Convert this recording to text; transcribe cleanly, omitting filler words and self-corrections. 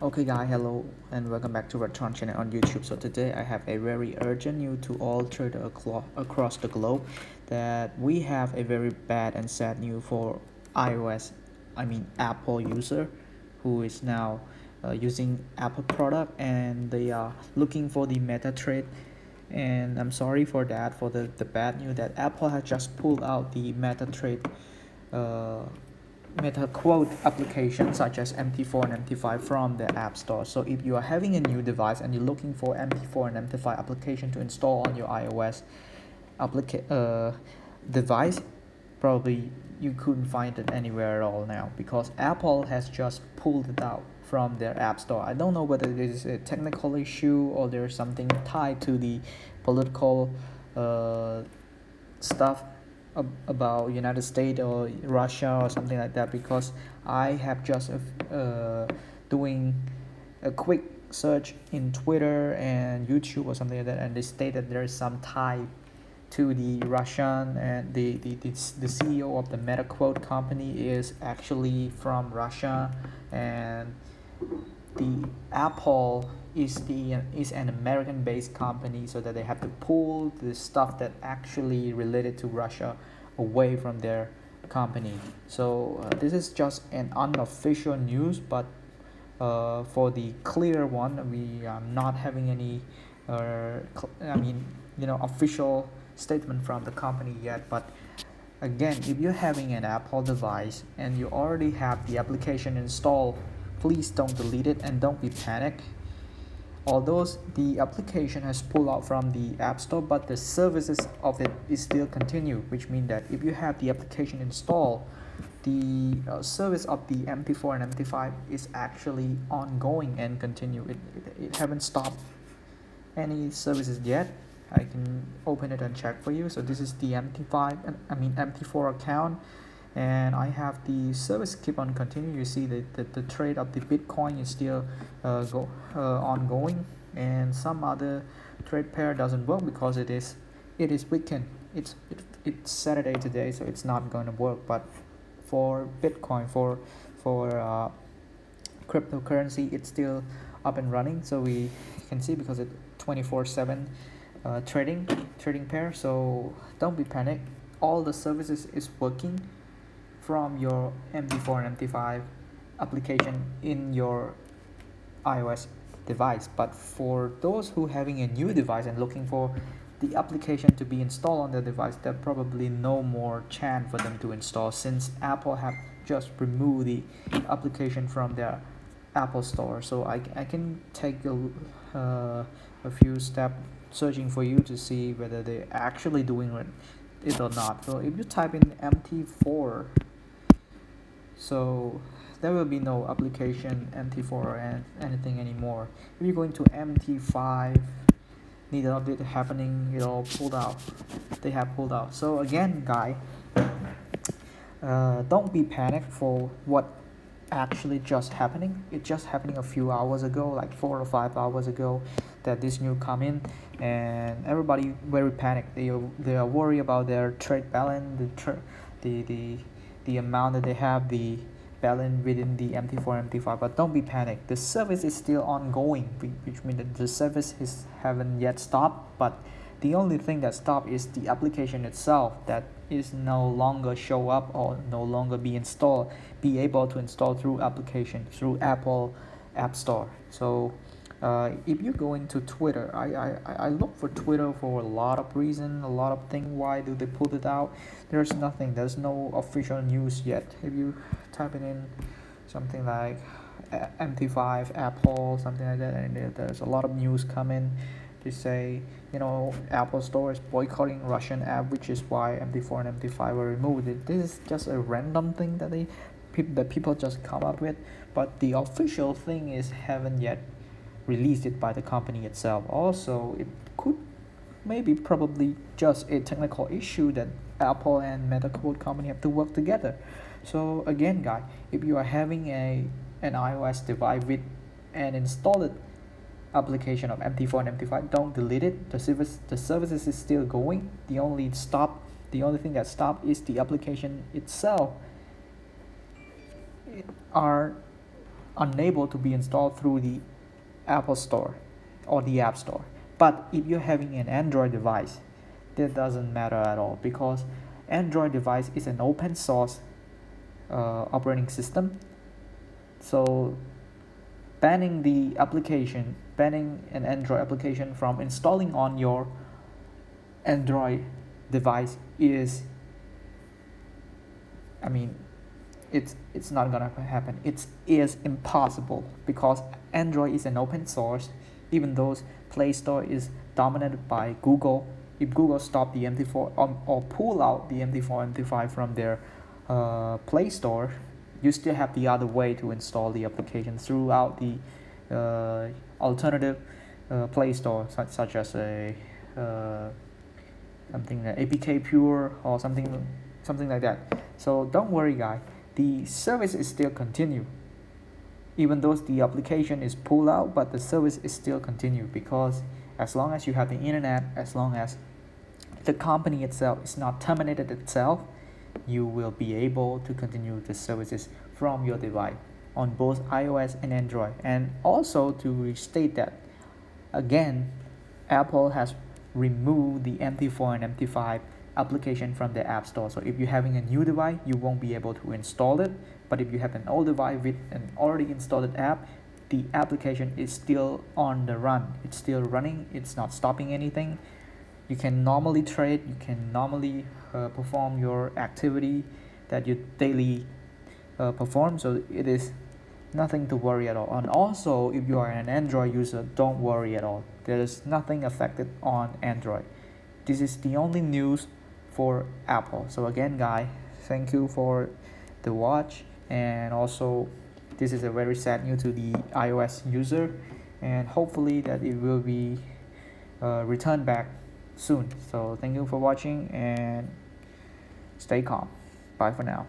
Okay guys, hello and welcome back to Retron channel on YouTube. So today I have a very urgent news to all traders across the globe that we have a very bad and sad news for Apple user who is now using Apple product, and they are looking for the meta trade. And I'm sorry for that, for the bad news that Apple has just pulled out the meta trade uh, meta quote applications such as Mt4 and Mt5 from the App Store. So if you are having a new device and you're looking for Mt4 and Mt5 application to install on your iOS device, probably you couldn't find it anywhere at all now because Apple has just pulled it out from their App Store. I don't know whether it is a technical issue or there's something tied to the political stuff about United States or Russia or something like that, because I have just doing a quick search in Twitter and YouTube or something like that, and they state that there is some tie to the Russian, and the CEO of the MetaQuote company is actually from Russia, and the Apple is an American-based company, so that they have to pull the stuff that actually related to Russia away from their company. So this is just an unofficial news, but for the clear one, we are not having any official statement from the company yet. But again, if you're having an Apple device and you already have the application installed, please don't delete it and don't be panicked. Although the application has pulled out from the App Store, but the services of it is still continue, which means that if you have the application installed, the service of the Mt4 and Mt5 is actually ongoing and continue. It haven't stopped any services yet. I can open it and check for you. So this is the Mt4 account, and I have the service keep on continuing. You see the trade of the Bitcoin is still ongoing, and some other trade pair doesn't work because it is weekend. It's Saturday today, so it's not going to work. But for Bitcoin, for cryptocurrency, it's still up and running. So we can see because it's 24/7 trading pair. So don't be panicked. All the services is working from your Mt4 and Mt5 application in your iOS device. But for those who having a new device and looking for the application to be installed on the device, there probably no more chance for them to install, since Apple have just removed the application from their Apple Store. So I can take a few steps searching for you to see whether they're actually doing it or not. So if you type in Mt4, so there will be no application Mt4 and anything anymore. If you're going to Mt5, need an update happening, it all pulled out. They have pulled out. So again, guy, don't be panicked for what actually just happening. It just happening a few hours ago, like 4 or 5 hours ago, that this news come in, and everybody very panicked. They are worried about their trade balance, the amount that they have, the balance within the Mt4 and Mt5. But don't be panicked. The service is still ongoing, which means that the service haven't yet stopped. But the only thing that stopped is the application itself, that is no longer show up or no longer be able to install through application through Apple App Store. So if you go into Twitter, I look for Twitter for a lot of reasons, a lot of things. Why do they put it out? There's nothing. There's no official news yet. If you type it in something like Mt5 Apple, something like that, and there's a lot of news coming. They say, Apple Store is boycotting Russian app, which is why Mt4 and Mt5 were removed. This is just a random thing that people just come up with, but the official thing is haven't yet released it by the company itself. Also, it could probably just a technical issue that Apple and MetaQuote company have to work together. So again, guys, if you are having an iOS device with an installed application of Mt4 and Mt5, don't delete it. The services is still going. The only thing that stopped is the application itself. It are unable to be installed through the Apple Store or the App Store. But if you're having an Android device, that doesn't matter at all, because Android device is an open source operating system. So banning an Android application from installing on your Android device is, I mean, it's not gonna happen. It is impossible, because Android is an open source. Even though Play Store is dominated by Google, if Google stop the Mt4 or pull out the Mt4 Mt5 from their Play Store, you still have the other way to install the application throughout the alternative Play Store, such as a something like APK Pure or something like that. So don't worry, guys. The service is still continue, even though the application is pulled out, but the service is still continue, because as long as you have the internet, as long as the company itself is not terminated itself, you will be able to continue the services from your device on both iOS and Android. And also to restate that again, Apple has removed the Mt4 and Mt5 application from the App Store. So if you're having a new device, you won't be able to install it. But if you have an old device with an already installed app, the application is still on the run. It's still running. It's not stopping anything. You can normally trade. You can normally perform your activity that you daily perform. So it is nothing to worry at all. And also, if you are an Android user, don't worry at all. There is nothing affected on Android. This is the only news for Apple. So again, guys, thank you for the watch. And also, this is a very sad news to the iOS user, and hopefully that it will be returned back soon. So thank you for watching, and stay calm. Bye for now.